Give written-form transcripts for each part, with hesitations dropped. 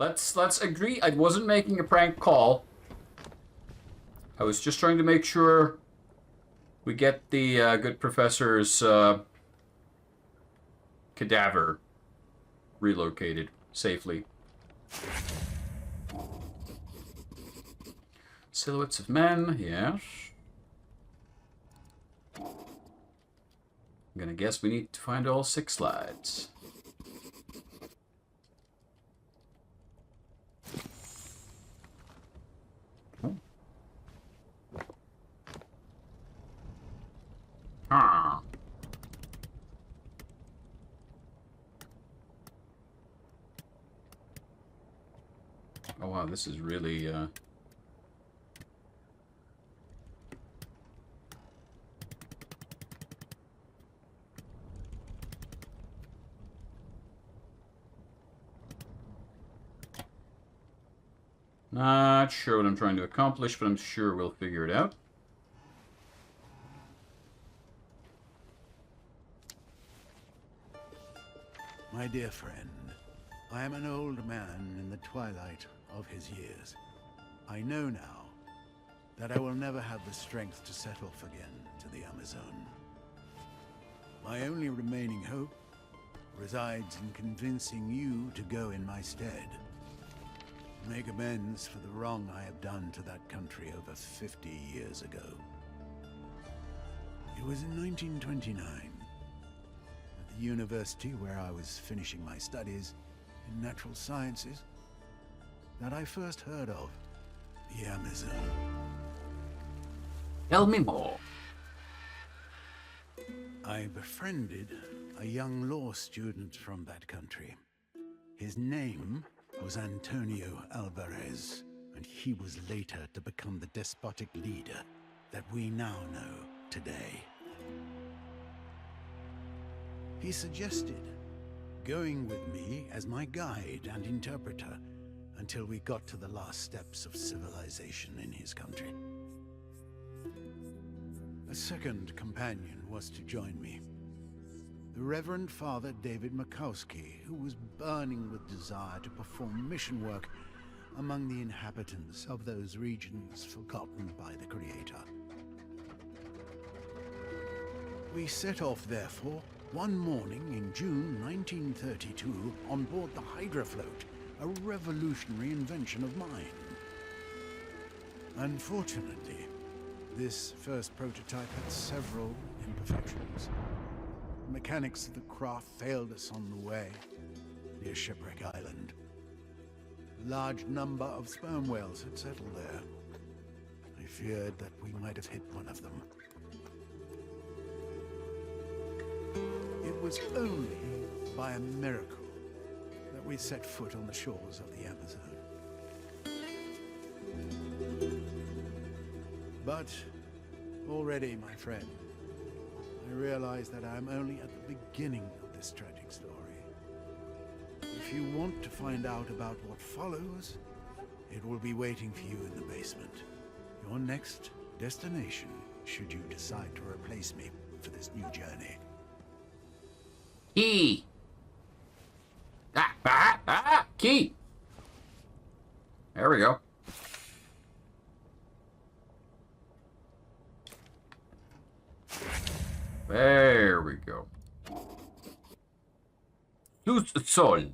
Let's agree. I wasn't making a prank call. I was just trying to make sure we get the good professor's cadaver relocated safely. Silhouettes of men, yes. I'm gonna guess we need to find all 6 slides. Ah. Oh wow, this is really not sure what I'm trying to accomplish, but I'm sure we'll figure it out. My dear friend, I am an old man in the twilight of his years. I know now that I will never have the strength to set off again to the Amerzone. My only remaining hope resides in convincing you to go in my stead. Make amends for the wrong I have done to that country over 50 years ago. It was in 1929, at the university where I was finishing my studies in natural sciences, that I first heard of the Amerzone. Tell me more. I befriended a young law student from that country. His name was Antonio Alvarez, and he was later to become the despotic leader that we now know today. He suggested going with me as my guide and interpreter until we got to the last steps of civilization in his country. A second companion was to join me. The Reverend Father David Makowski, who was burning with desire to perform mission work among the inhabitants of those regions forgotten by the Creator. We set off, therefore, one morning in June 1932 on board the Hydrofloat, a revolutionary invention of mine. Unfortunately, this first prototype had several imperfections. The mechanics of the craft failed us on the way, near Shipwreck Island. A large number of sperm whales had settled there. I feared that we might have hit one of them. It was only by a miracle that we set foot on the shores of the Amerzone. But already, my friend, I realize that I am only at the beginning of this tragic story. If you want to find out about what follows, it will be waiting for you in the basement. Your next destination, should you decide to replace me for this new journey. Key. Key. There we go. There we go. Luz Sol.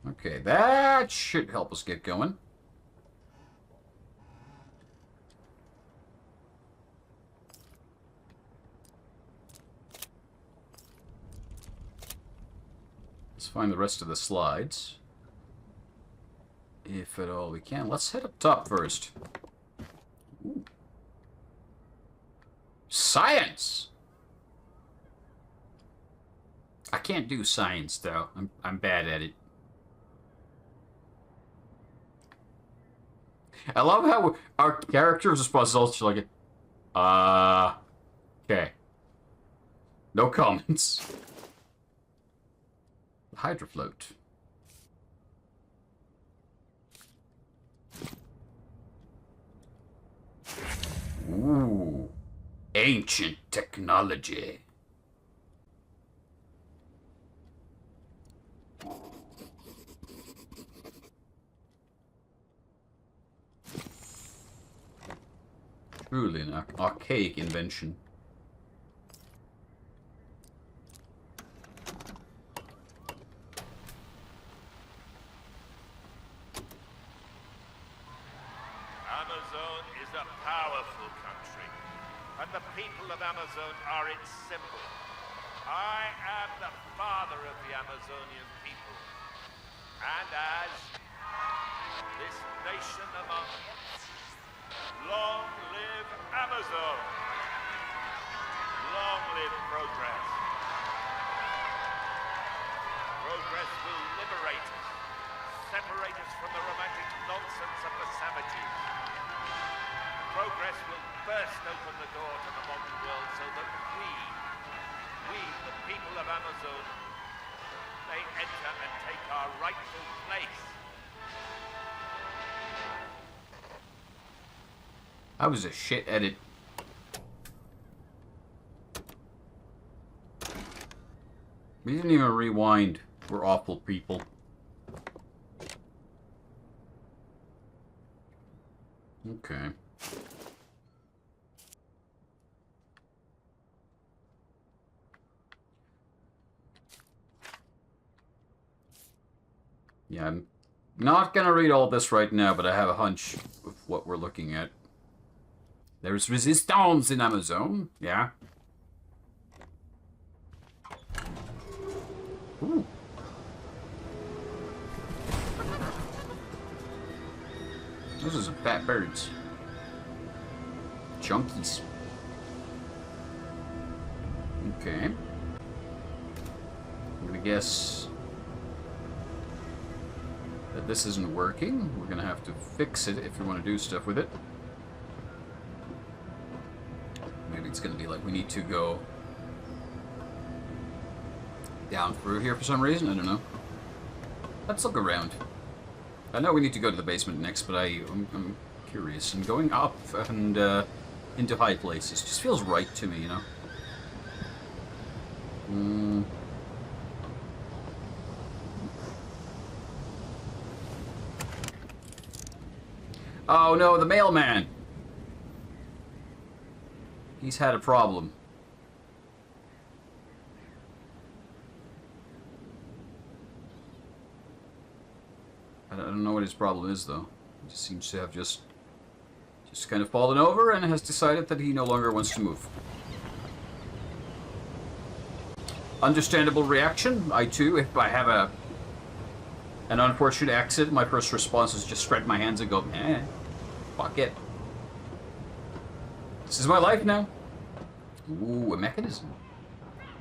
Okay, that should help us get going. Let's find the rest of the slides. If at all we can. Let's head up top first. Ooh. Science! I can't do science, though. I'm bad at it. I love how our character's response is also like, okay. No comments. Hydrofloat. Ooh. Ancient technology. Truly an archaic invention. Amerzone is a powerful country, and the people of Amerzone are its symbol. I am the father of the Amazonian people, and as this nation among long live Amazone! Long live progress! Progress will liberate us, separate us from the romantic nonsense of the savages. Progress will burst open the door to the modern world so that we, the people of Amerzone, may enter and take our rightful place. I was a shit edit. We didn't even rewind. We're awful people. Okay. Yeah, I'm not gonna read all this right now, but I have a hunch of what we're looking at. There's resistance in Amerzone, yeah. Ooh. Those are some fat birds. Junkies. Okay. I'm gonna guess that this isn't working. We're gonna have to fix it if we want to do stuff with it. Maybe it's gonna be like we need to go down through here for some reason. I don't know. Let's look around. I know we need to go to the basement next, but I'm curious. And going up and into high places just feels right to me, you know? Oh no, the mailman! He's had a problem. I don't know what his problem is, though. He just seems to have just kind of fallen over and has decided that he no longer wants to move. Understandable reaction. I, too, if I have an unfortunate accident, my first response is just spread my hands and go, fuck it. This is my life now. Ooh, a mechanism.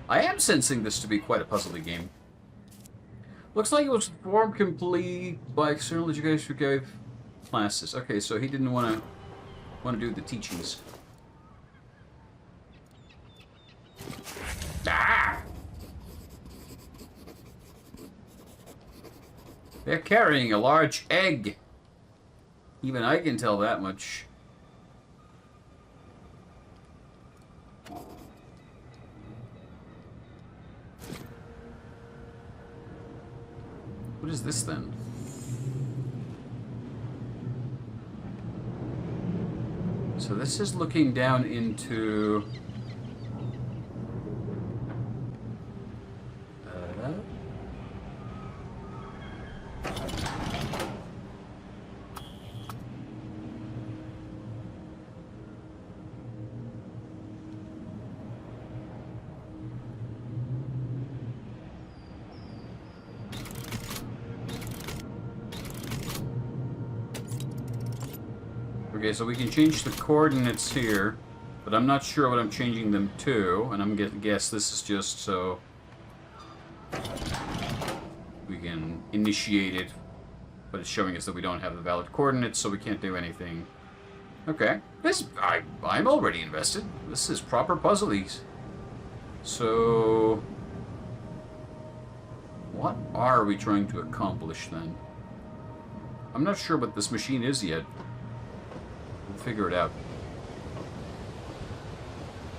I am sensing this to be quite a puzzly game. Looks like it was formed complete by external educators who gave classes. Okay, so he didn't want to do the teachings. Ah! They're carrying a large egg. Even I can tell that much. What is this then? So this is looking down into... Okay, so we can change the coordinates here, but I'm not sure what I'm changing them to, and I'm gonna guess this is just so we can initiate it, but it's showing us that we don't have the valid coordinates, so we can't do anything. Okay, I'm already invested. This is proper puzzlies. So, what are we trying to accomplish then? I'm not sure what this machine is yet. We'll figure it out.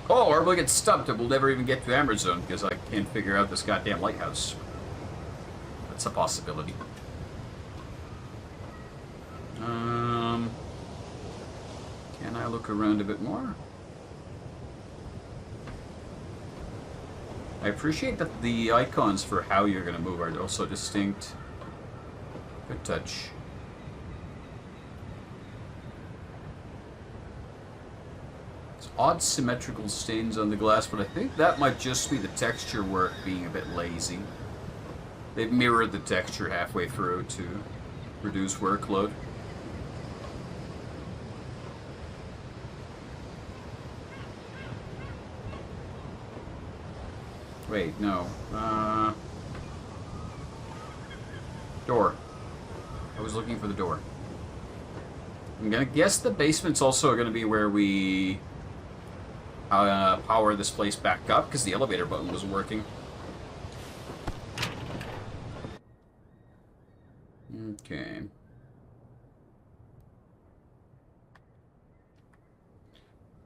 Oh, or we'll get stumped and we'll never even get to Amerzone because I can't figure out this goddamn lighthouse. That's a possibility. Can I look around a bit more? I appreciate that the icons for how you're going to move are also distinct. Good touch. It's odd symmetrical stains on the glass, but I think that might just be the texture work being a bit lazy. They've mirrored the texture halfway through to reduce workload. Wait, no. Door. I was looking for the door. I'm gonna guess the basement's also gonna be where we power this place back up, because the elevator button wasn't working. Okay.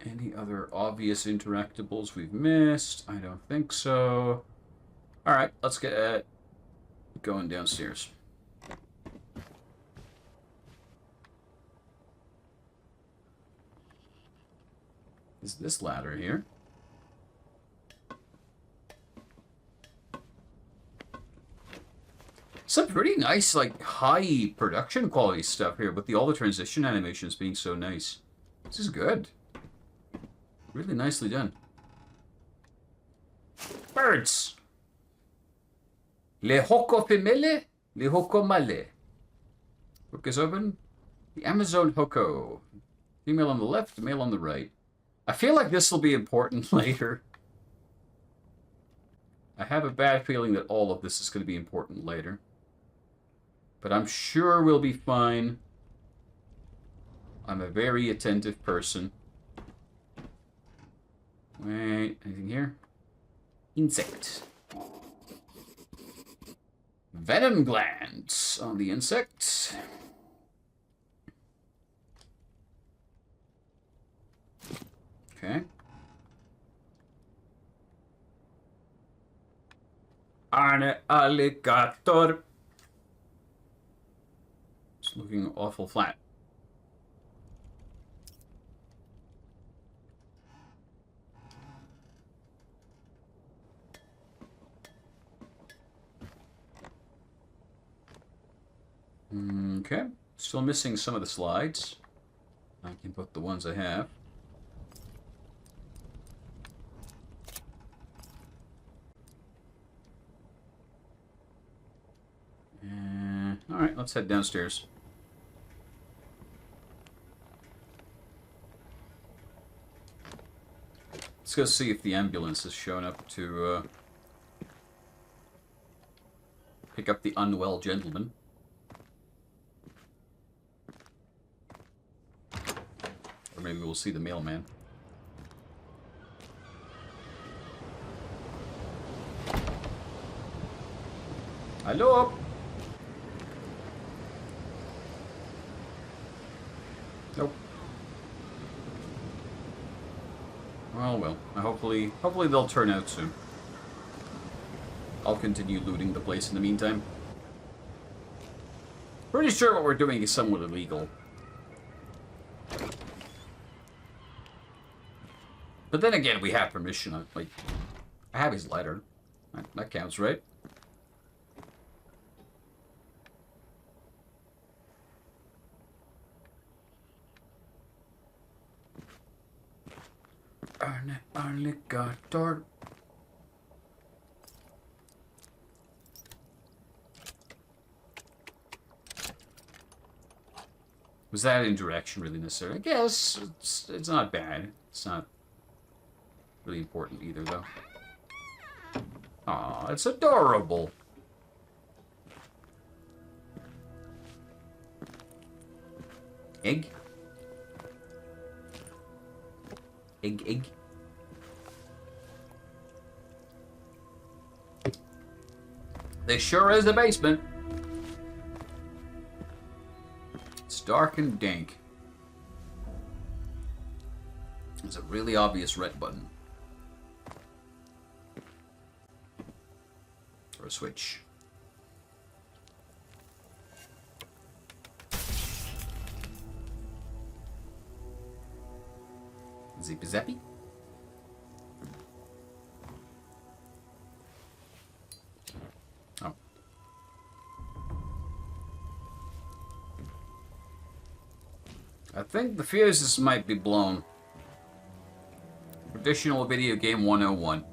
Any other obvious interactables we've missed? I don't think so. Alright, let's get going downstairs. Is this ladder here? Some pretty nice, like, high production quality stuff here, with all the transition animations being so nice. This is good. Really nicely done. Birds! Le hoko femele, le hoko male. Book is open. The Amazone hoko. Female on the left, male on the right. I feel like this will be important later. I have a bad feeling that all of this is going to be important later. But I'm sure we'll be fine. I'm a very attentive person. Wait, anything here? Insect. Venom glands on the insect. Okay. Arne alligator. It's looking awful flat. Okay. Still missing some of the slides. I can put the ones I have. Alright, let's head downstairs. Let's go see if the ambulance has shown up to pick up the unwell gentleman. Or maybe we'll see the mailman. Hello? Nope. Well. Hopefully they'll turn out soon. I'll continue looting the place in the meantime. Pretty sure what we're doing is somewhat illegal. But then again, we have permission. Like, I have his letter. That counts, right? Alligator. Was that interaction really necessary? I guess it's not bad. It's not really important either, though. Aw, it's adorable. Egg? Egg. This sure is the basement. It's dark and dank. There's a really obvious red button. Or a switch. Zippy zappy. Oh. I think the fuses might be blown. Traditional video game 101.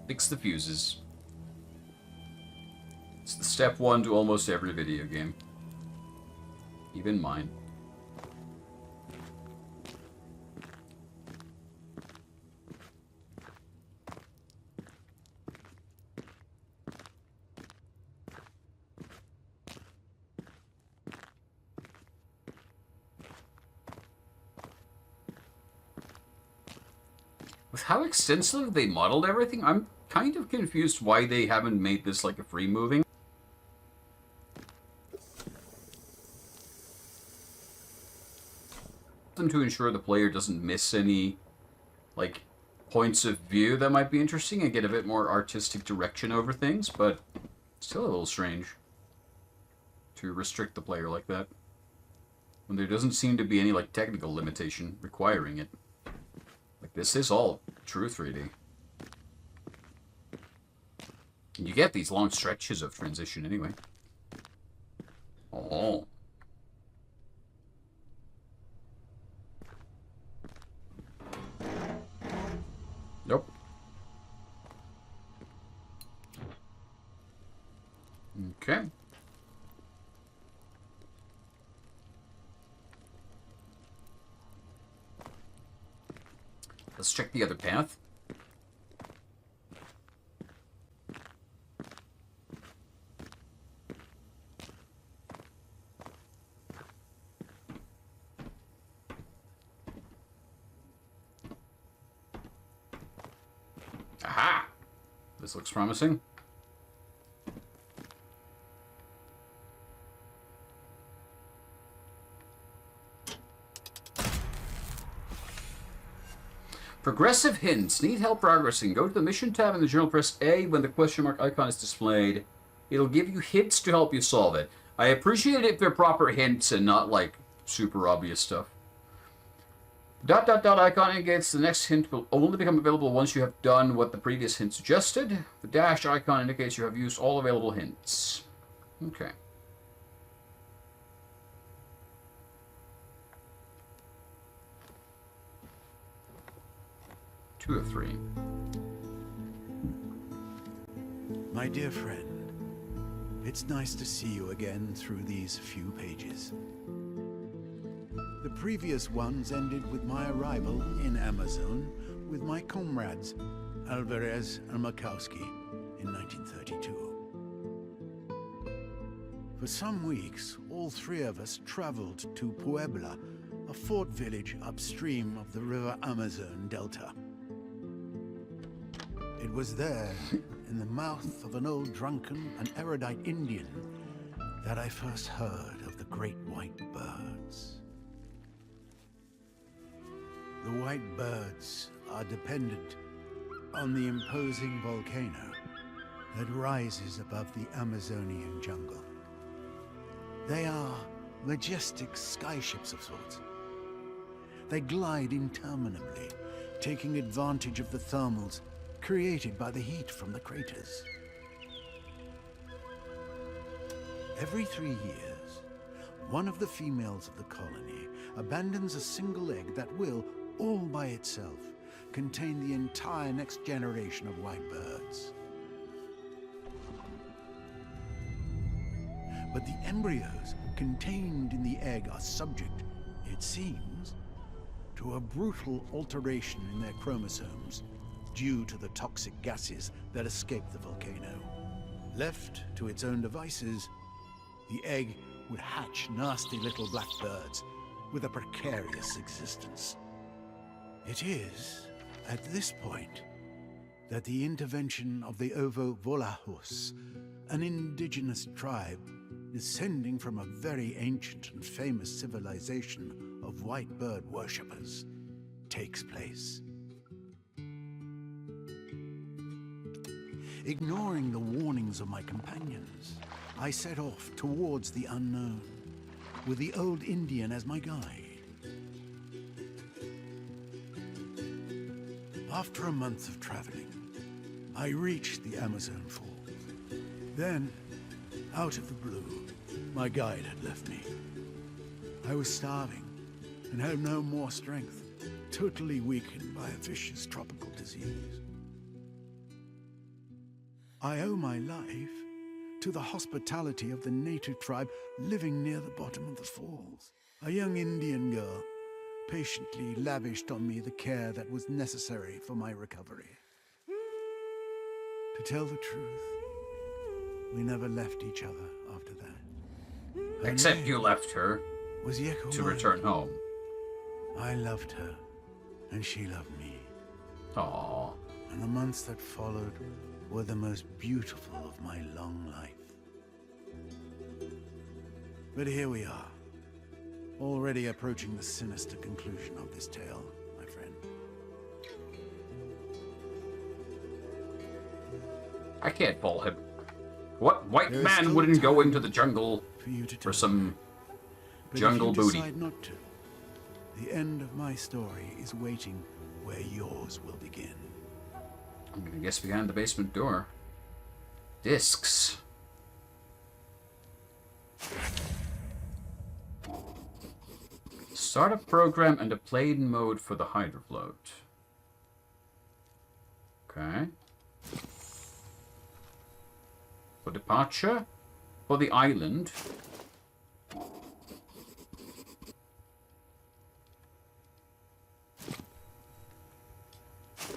Fix the fuses. It's the step one to almost every video game. Even mine. With how extensively they modeled everything, I'm kind of confused why they haven't made this like a free moving. Them to ensure the player doesn't miss any like points of view that might be interesting and get a bit more artistic direction over things, but still a little strange to restrict the player like that when there doesn't seem to be any like technical limitation requiring it. Like, this is all true 3D. You get these long stretches of transition anyway. Oh. Nope. Okay. Let's check the other path. Aha! This looks promising. Progressive hints. Need help progressing. Go to the mission tab in the journal, press A when the question mark icon is displayed. It'll give you hints to help you solve it. I appreciate it if they're proper hints and not like super obvious stuff. Dot dot dot icon indicates the next hint will only become available once you have done what the previous hint suggested. The dash icon indicates you have used all available hints. Okay. Two of three. My dear friend, it's nice to see you again through these few pages. The previous ones ended with my arrival in Amerzone with my comrades, Alvarez and Makowski, in 1932. For some weeks, all three of us traveled to Puebla, a fort village upstream of the river Amazon Delta. It was there, in the mouth of an old drunken and erudite Indian, that I first heard of the great white birds. The white birds are dependent on the imposing volcano that rises above the Amazonian jungle. They are majestic skyships of sorts. They glide interminably, taking advantage of the thermals created by the heat from the craters. Every 3 years, one of the females of the colony abandons a single egg that will, all by itself, contain the entire next generation of white birds. But the embryos contained in the egg are subject, it seems, to a brutal alteration in their chromosomes due to the toxic gases that escape the volcano. Left to its own devices, the egg would hatch nasty little black birds with a precarious existence. It is at this point that the intervention of the Ovo-Volahos, an indigenous tribe descending from a very ancient and famous civilization of white bird worshippers, takes place. Ignoring the warnings of my companions, I set off towards the unknown, with the old Indian as my guide. After a month of traveling, I reached the Amazone Falls. Then, out of the blue, my guide had left me. I was starving and had no more strength, totally weakened by a vicious tropical disease. I owe my life to the hospitality of the native tribe living near the bottom of the falls. A young Indian girl patiently lavished on me the care that was necessary for my recovery. To tell the truth, we never left each other after that. Her Except name you left her was to return home. I loved her, and she loved me. Aww. And the months that followed were the most beautiful of my long life. But here we are, already approaching the sinister conclusion of this tale, my friend. I can't follow him. What white There is man still wouldn't go time into the jungle for you to for tell some me. But jungle if you booty? decide not to, the end of my story is waiting where yours will begin. I guess behind the basement door. Discs. Startup program and a playing mode for the hydrofloat. Okay. For departure. For the island.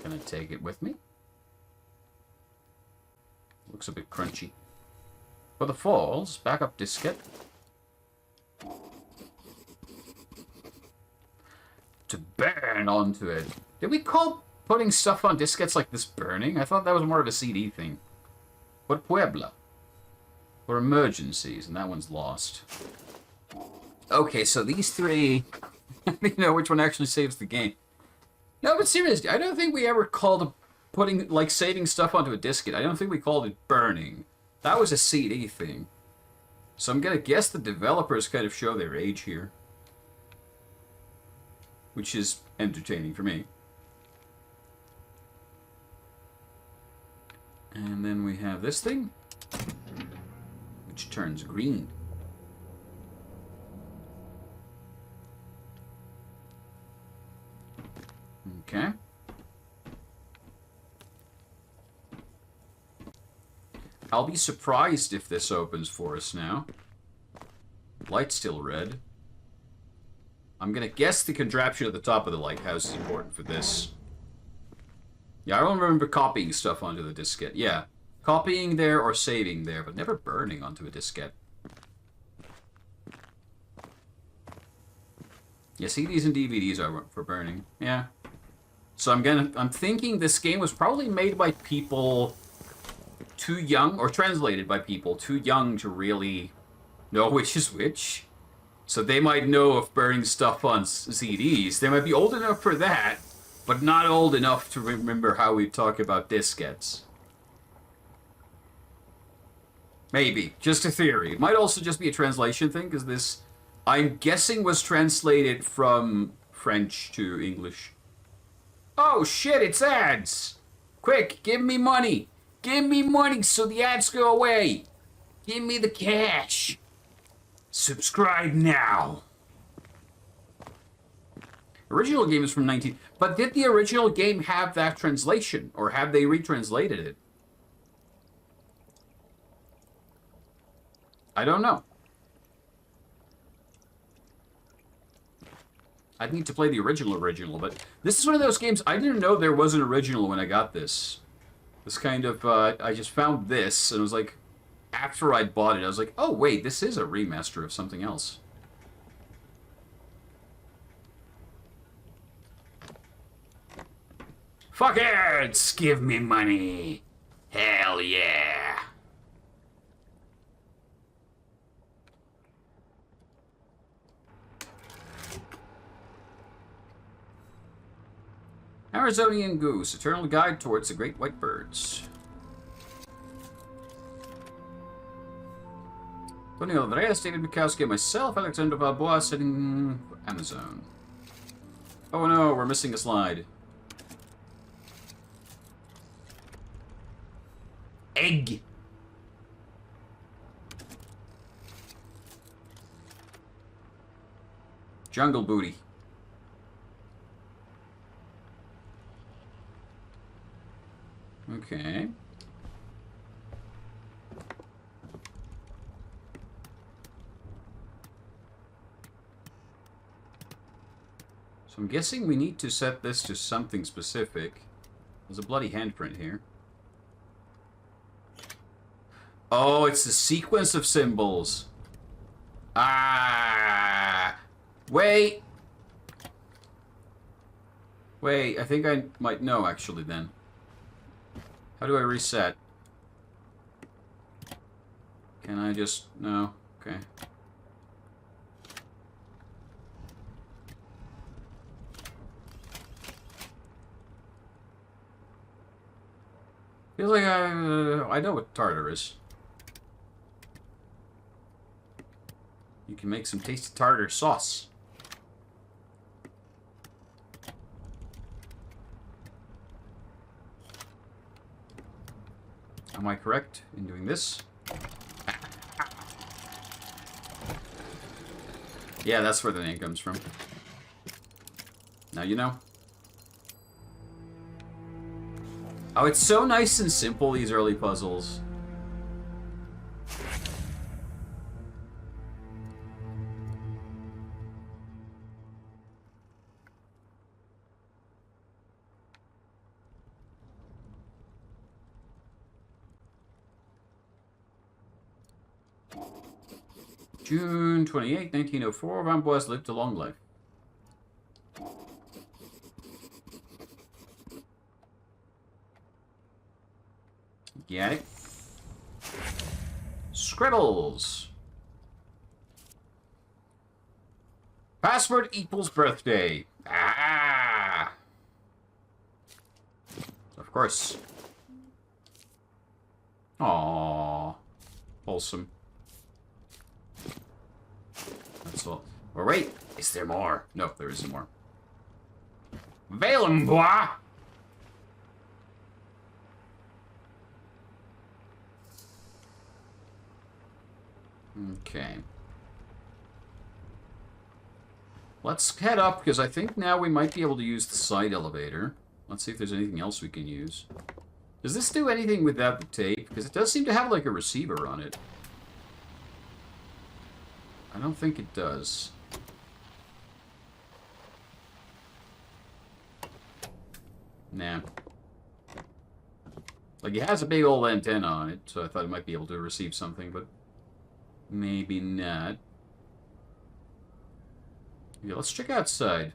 Can I take it with me? Looks a bit crunchy. For the falls, backup diskette. To burn onto it. Did we call putting stuff on diskettes like this burning? I thought that was more of a CD thing. But Puebla. For emergencies, and that one's lost. Okay, so these three... I think you know which one actually saves the game. No, but seriously, I don't think we ever called putting, like, saving stuff onto a diskette. I don't think we called it burning. That was a CD thing. So I'm gonna guess the developers kind of show their age here. Which is entertaining for me. And then we have this thing, which turns green. Okay. I'll be surprised if this opens for us now. Light's still red. I'm gonna guess the contraption at the top of the lighthouse is important for this. Yeah, I don't remember copying stuff onto the diskette. Yeah, copying there or saving there, but never burning onto a diskette. Yeah, CDs and DVDs are for burning. Yeah. So I'm thinking this game was probably made by people too young, or translated by people too young to really know which is which. So they might know of burning stuff on CDs. They might be old enough for that, but not old enough to remember how we talk about diskettes. Maybe. Just a theory. It might also just be a translation thing, because this, I'm guessing, was translated from French to English. Oh shit, it's ads! Quick, give me money! Give me money so the ads go away! Give me the cash! Subscribe now! Original game is from 19... But did the original game have that translation? Or have they retranslated it? I don't know. I'd need to play the original, but this is one of those games, I didn't know there was an original when I got this. This kind of, I just found this, and it was like, after I bought it, I was like, oh wait, this is a remaster of something else. Fuckers, give me money. Hell yeah. Amerzonian Goose, Eternal Guide Towards the Great White Birds. Tony Alvarez, David Bukowski, and myself, Alexander Balboa, sitting for Amerzone. Oh no, we're missing a slide. egg. Jungle booty. Okay. So I'm guessing we need to set this to something specific. There's a bloody handprint here. Oh, it's a sequence of symbols. Ah! Wait! Wait, I think I might know, actually, then. How do I reset? Can I just... No. Okay. Feels like I know what tartar is. You can make some tasty tartar sauce. Am I correct in doing this? Yeah, that's where the name comes from. Now you know. Oh, it's so nice and simple, these early puzzles. June 28, 1904, Ramboise lived a long life. Get it? Scribbles. Password equals birthday. Ah! Of course. Aww. Wholesome. That's all. Or wait, is there more? No, there isn't more. Valembois! Okay. Let's head up, because I think now we might be able to use the side elevator. Let's see if there's anything else we can use. Does this do anything without the tape? Because it does seem to have, like, a receiver on it. I don't think it does. Nah. Like, it has a big old antenna on it, so I thought it might be able to receive something, but maybe not. Yeah, let's check outside.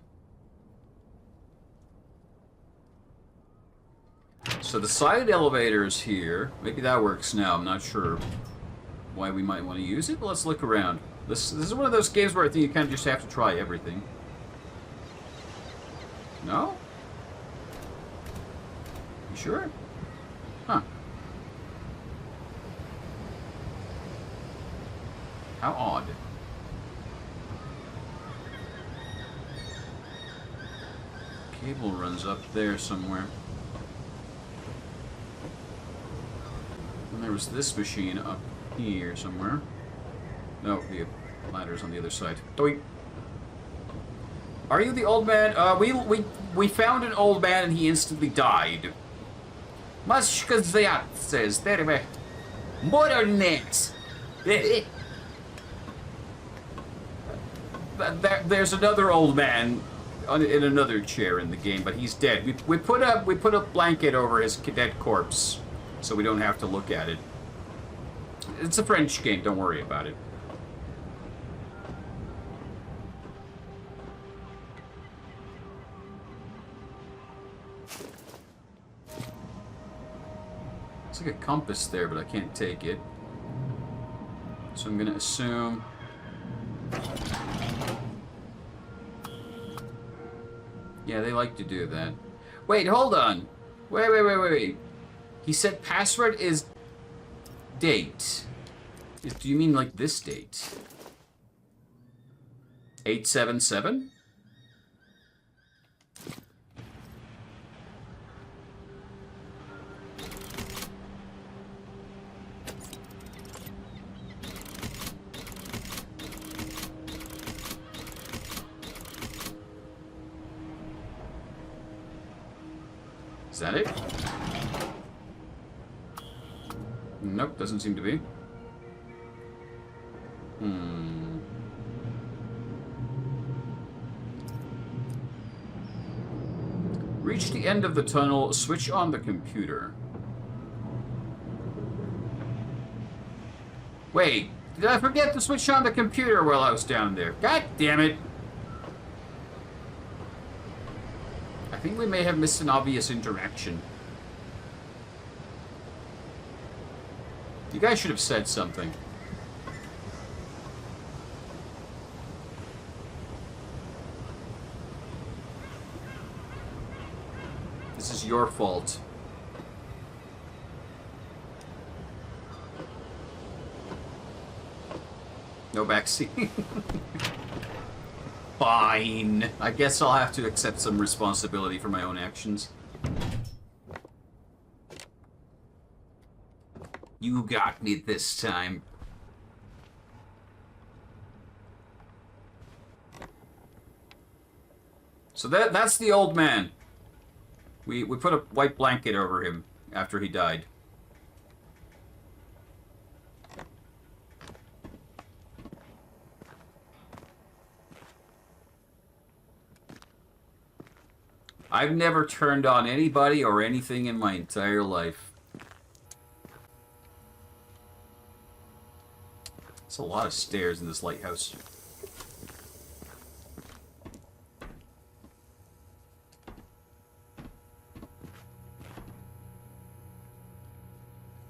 So the side elevator is here. Maybe that works now. I'm not sure why we might want to use it, but let's look around. This is one of those games where I think you kind of just have to try everything. No? You sure? Huh. How odd. Cable runs up there somewhere. And there was this machine up here somewhere. No, the ladder's on the other side. Doink. Are you the old man? We found an old man and he instantly died. Mashka Zayat says, there modern names. There's another old man in another chair in the game, but he's dead. We put a blanket over his dead corpse, so we don't have to look at it. It's a French game. Don't worry about it. It's like a compass there, but I can't take it. So I'm gonna assume. Yeah, they like to do that. Wait, hold on. Wait. He said password is date. Do you mean like this date? 877? that it? Nope, doesn't seem to be. Reach the end of the tunnel, switch on the computer. Wait, did I forget to switch on the computer while I was down there? God damn it! I think we may have missed an obvious interaction. You guys should have said something. This is your fault. No backseat. Fine. I guess I'll have to accept some responsibility for my own actions. You got me this time. So that's the old man. We put a white blanket over him after he died. I've never turned on anybody or anything in my entire life. There's a lot of stairs in this lighthouse.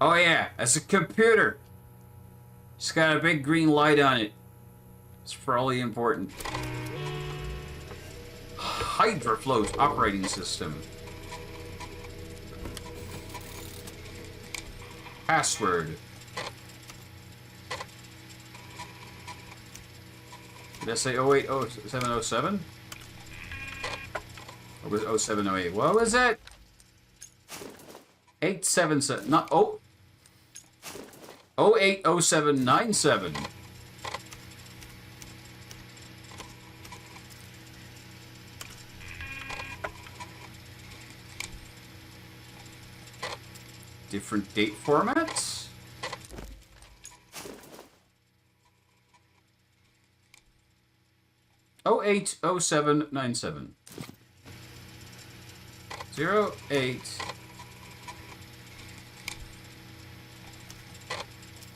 Oh yeah, that's a computer. It's got a big green light on it. It's probably important. Hydrofloat operating system. Password. Did I say 080707? Or was it 0708? What was it? 877. Not. Oh. 080797. Different date formats? Oh 080797. 08.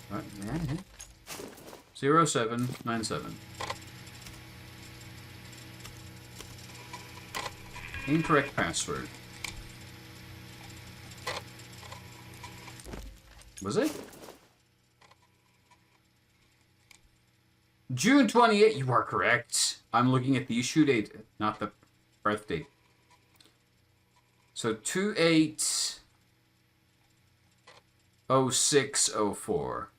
Right, 0797. Incorrect password. Was it? June 28th. You are correct. I'm looking at the issue date, not the birth date. So 280604.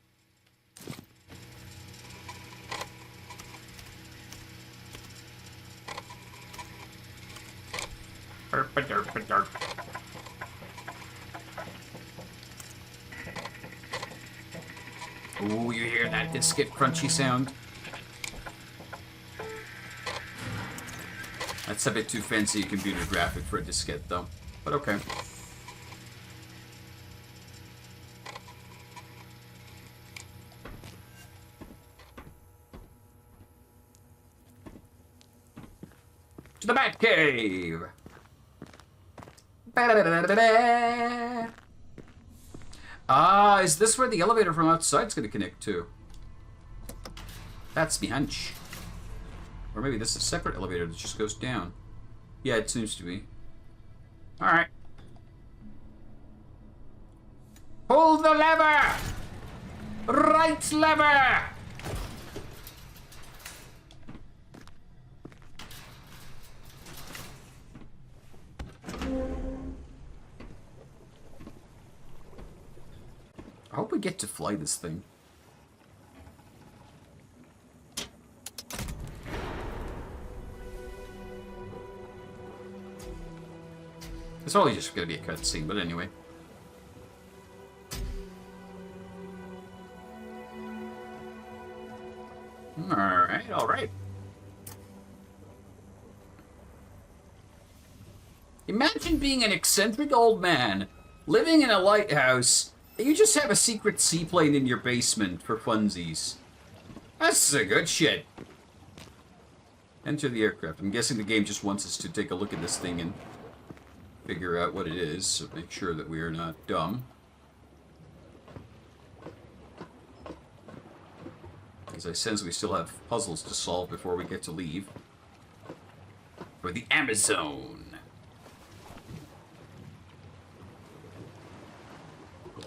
Derp. Ooh, you hear that diskette crunchy sound? That's a bit too fancy a computer graphic for a diskette, though. But okay. To the Batcave! Ah, is this where the elevator from outside is going to connect to? That's me hunch. Or maybe this is a separate elevator that just goes down. Yeah, it seems to be. Alright. Pull the lever! Right lever! I hope we get to fly this thing. It's only just going to be a cutscene, but anyway. Alright, alright. Imagine being an eccentric old man, living in a lighthouse, and you just have a secret seaplane in your basement for funsies. That's a good shit. Enter the aircraft. I'm guessing the game just wants us to take a look at this thing and figure out what it is, so make sure that we are not dumb. Because I sense we still have puzzles to solve before we get to leave. For the Amerzone.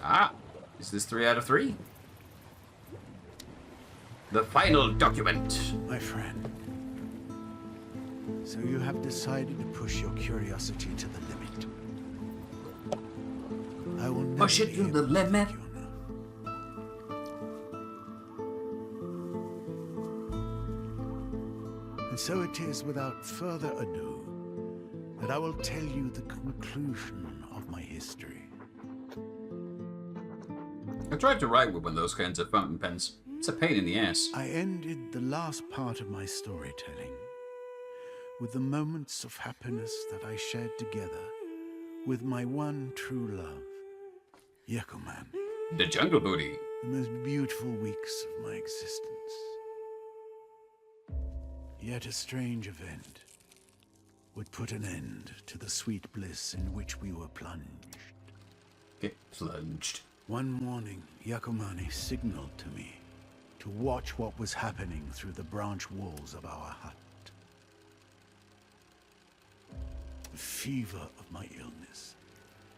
Ah, is this 3 out of 3? The final document. My friend. So you have decided to push your curiosity to the limit. I will never Push it to the limit. And so it is without further ado that I will tell you the conclusion of my history. I tried to write with one of those kinds of fountain pens. It's a pain in the ass. I ended the last part of my storytelling with the moments of happiness that I shared together with my one true love, Yakuman. The Jungle Booty. The most beautiful weeks of my existence. Yet a strange event would put an end to the sweet bliss in which we were plunged. Get plunged. One morning, Yakumani signaled to me to watch what was happening through the branch walls of our hut. The fever of my illness,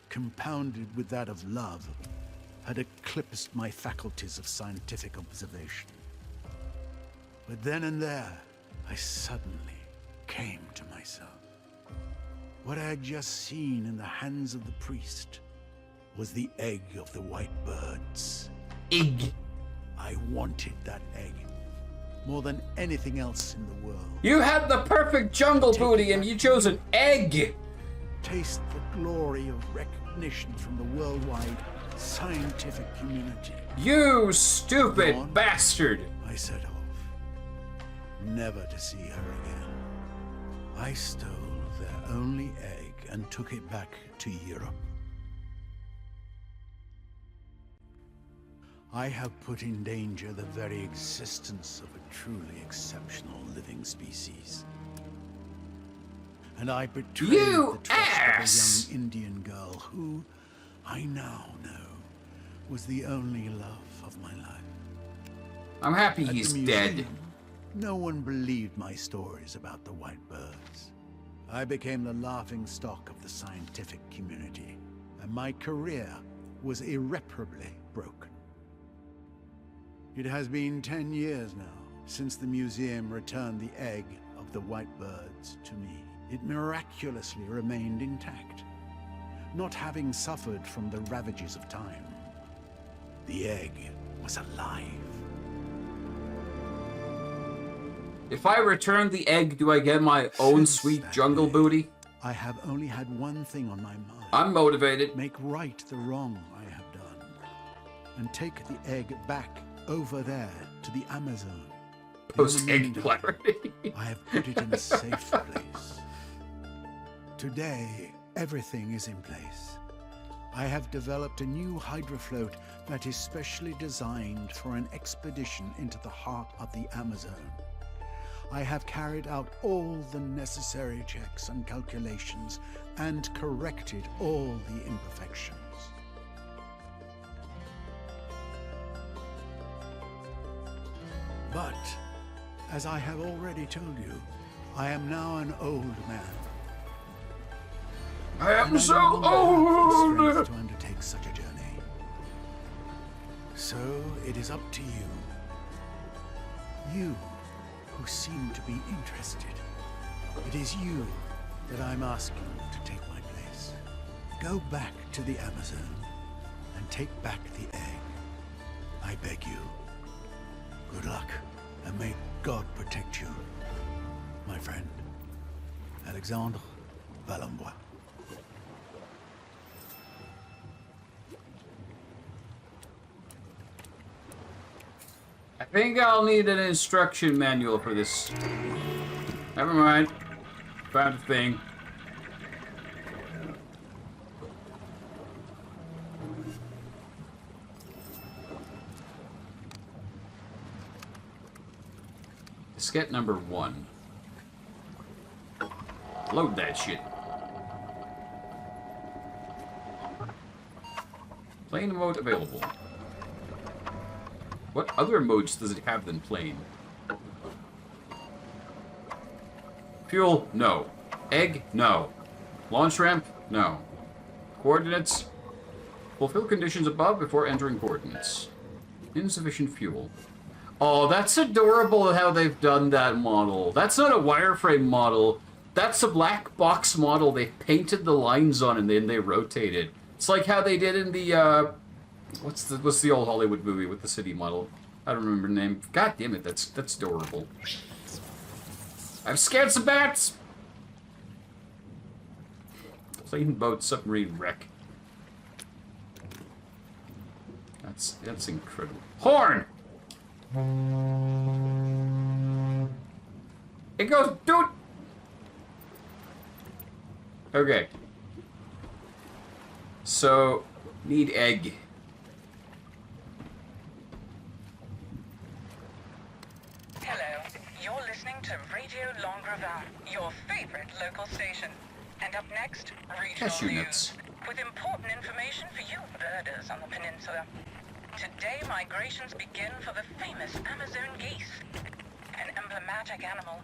compounded with that of love, had eclipsed my faculties of scientific observation. But then and there, I suddenly came to myself. What I had just seen in the hands of the priest was the egg of the white birds. Egg. I wanted that egg more than anything else in the world. You had the perfect jungle booty and you chose an egg. Taste the glory of recognition from the worldwide scientific community. You stupid Gone. bastard. I set off, never to see her again. I stole their only egg and took it back to Europe. I have put in danger the very existence of a truly exceptional living species. And I betrayed You the trust ass! of a young Indian girl who, I now know, was the only love of my life. I'm happy At the he's museum, dead. no one believed my stories about the white birds. I became the laughing stock of the scientific community, and my career was irreparably broken. It has been 10 years now since the museum returned the egg of the white birds to me. It miraculously remained intact, not having suffered from the ravages of time. The egg was alive. If I return the egg, do I get my own Since sweet that jungle day, booty? I have only had one thing on my mind. I'm motivated. Make right the wrong I have done, and take the egg back over there to the Amerzone. Post egg clarity. I have put it in a safe place. Today, everything is in place. I have developed a new hydrofloat that is specially designed for an expedition into the heart of the Amazon. I have carried out all the necessary checks and calculations and corrected all the imperfections. But, as I have already told you, I am now an old man. I am And so no longer have the old. strength to undertake such a journey. So it is up to you. You who seem to be interested. It is you that I'm asking to take my place. Go back to the Amazon and take back the egg. I beg you. Good luck, and may God protect you, my friend. Alexandre Valenbois. I think I'll need an instruction manual for this. Never mind. Found a thing. Skit number 1. Load that shit. Plane mode available. What other modes does it have than plane? Fuel? No. Egg? No. Launch ramp? No. Coordinates? Fulfill conditions above before entering coordinates. Insufficient fuel. Oh, that's adorable how they've done that model. That's not a wireframe model. That's a black box model they painted the lines on and then they rotated. It's like how they did in the, what's the old Hollywood movie with the city model? I don't remember the name. God damn it, that's adorable. I've scared some bats! Plane, boat, submarine, wreck. That's incredible. Horn! It goes, dude! Okay. So, need egg. Hello, you're listening to Radio Longrevin, your favorite local station. And up next, regional Cashew news. nuts. With important information for you birders on the peninsula. Today, migrations begin for the famous Amazone geese, an emblematic animal.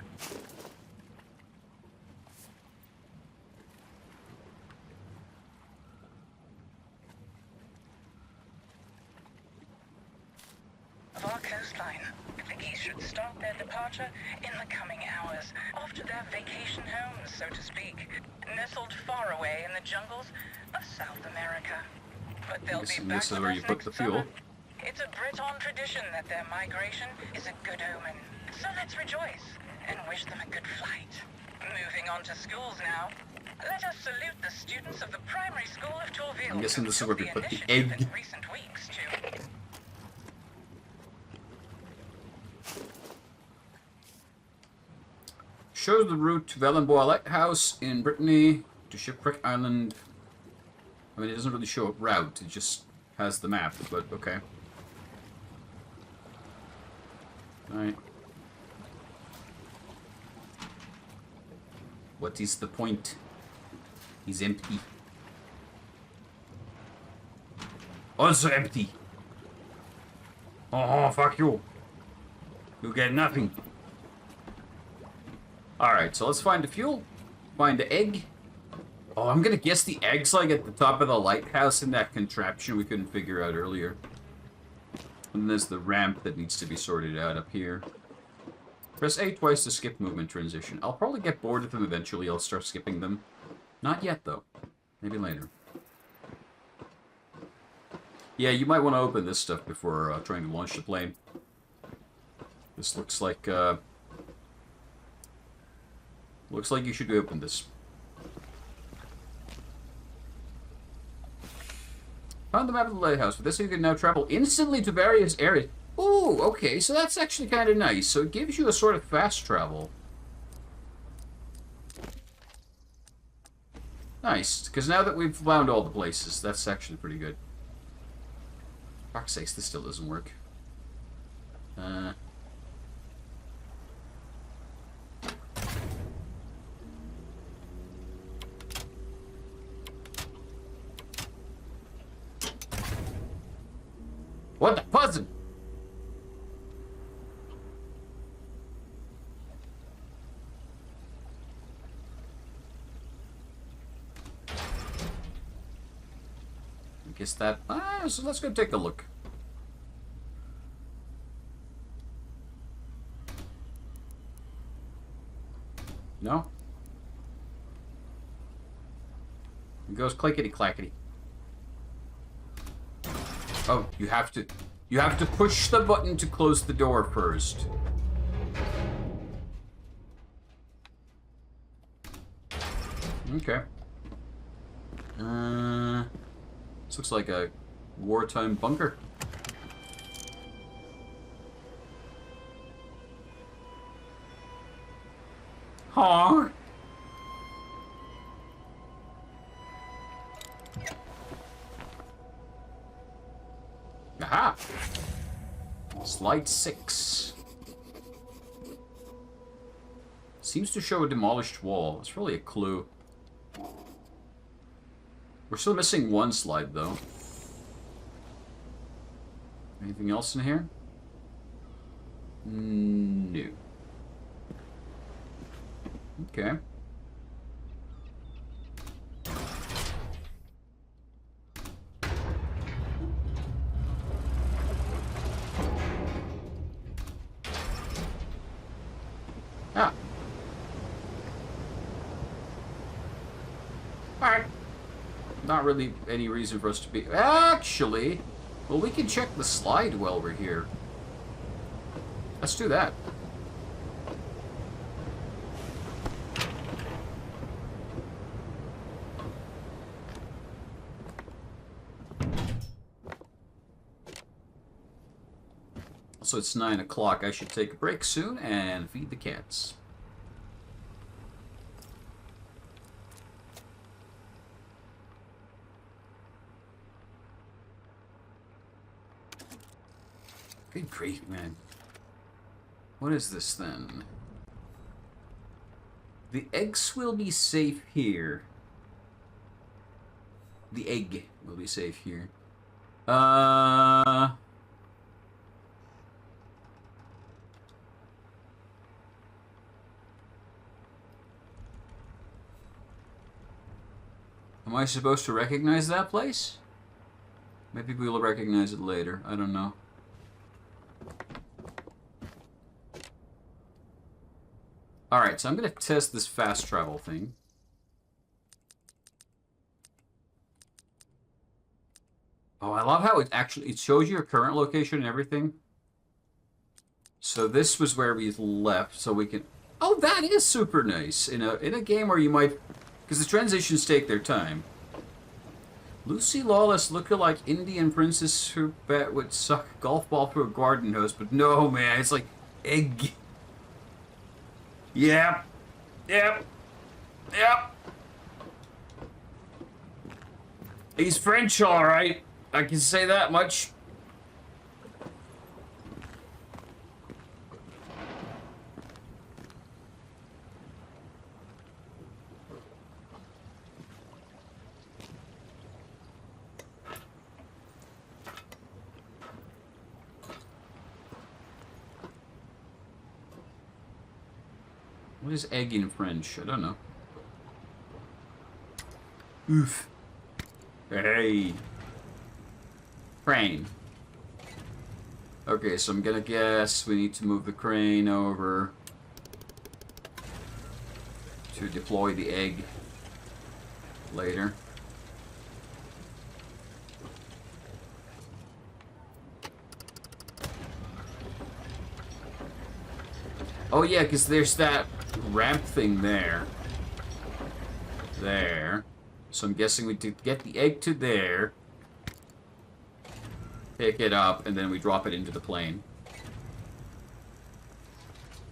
Of our coastline, the geese should start their departure in the coming hours, off to their vacation homes, so to speak, nestled far away in the jungles of South America. But they'll be back This is with where us you put next the fuel. summer. It's a Breton tradition that their migration is a good omen. So let's rejoice and wish them a good flight. Moving on to schools now. Let us salute the students of the primary school of Tourville. I'm guessing who this is took where we put the initiative egg. in recent weeks to Shows the route to Valenbois Lighthouse in Brittany to Shipwreck Island. I mean, it doesn't really show a route, it just has the map, but okay. Alright. What is the point? He's empty. Also empty. Oh, fuck you. You get nothing. Alright, so let's find the fuel. Find the egg. Oh, I'm gonna guess the egg's like at the top of the lighthouse in that contraption we couldn't figure out earlier. And there's the ramp that needs to be sorted out up here. Press A twice to skip movement transition. I'll probably get bored of them eventually. I'll start skipping them. Not yet, though. Maybe later. Yeah, you might want to open this stuff before trying to launch the plane. This looks like, looks like you should open this. Found the map of the lighthouse. With this, you can now travel instantly to various areas. Ooh, okay, so that's actually kind of nice. So it gives you a sort of fast travel. Nice, because now that we've found all the places, that's actually pretty good. For fuck's sakes, this still doesn't work. What the puzzle? I guess that... so let's go take a look. No? It goes clickety-clackety. Oh, you have to push the button to close the door first. Okay. This looks like a wartime bunker. Honk. Aha! Slide 6. Seems to show a demolished wall. It's really a clue. We're still missing one slide, though. Anything else in here? No. Okay. Ah. Alright. Not really any reason for us to be... Actually... Well, we can check the slide while we're here. Let's do that. So it's 9 o'clock. I should take a break soon and feed the cats. Good grief, man. What is this then? The eggs will be safe here. The egg will be safe here. Am I supposed to recognize that place? Maybe we'll recognize it later. I don't know. Alright, so I'm going to test this fast travel thing. Oh, I love how it shows you your current location and everything. So this was where we left, so we can... Oh, that is super nice. In a game where you might... Because the transitions take their time. Lucy Lawless lookalike Indian princess who bet would suck a golf ball through a garden hose, but no, man, it's like egg. Yep. Yep. Yep. He's French, all right. I can say that much. What is egg in French? I don't know. Oof. Hey. Crane. Okay, so I'm gonna guess we need to move the crane over to deploy the egg later. Oh yeah, because there's that ramp thing there. There. So I'm guessing we did get the egg to there, pick it up, and then we drop it into the plane.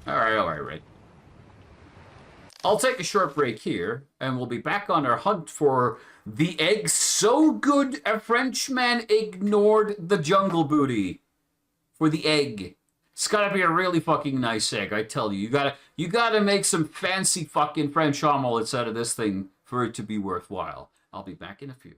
Alright. I'll take a short break here, and we'll be back on our hunt for the egg so good a Frenchman ignored the jungle booty. For the egg. It's gotta be a really fucking nice egg, I tell you. You gotta make some fancy fucking French omelets out of this thing for it to be worthwhile. I'll be back in a few.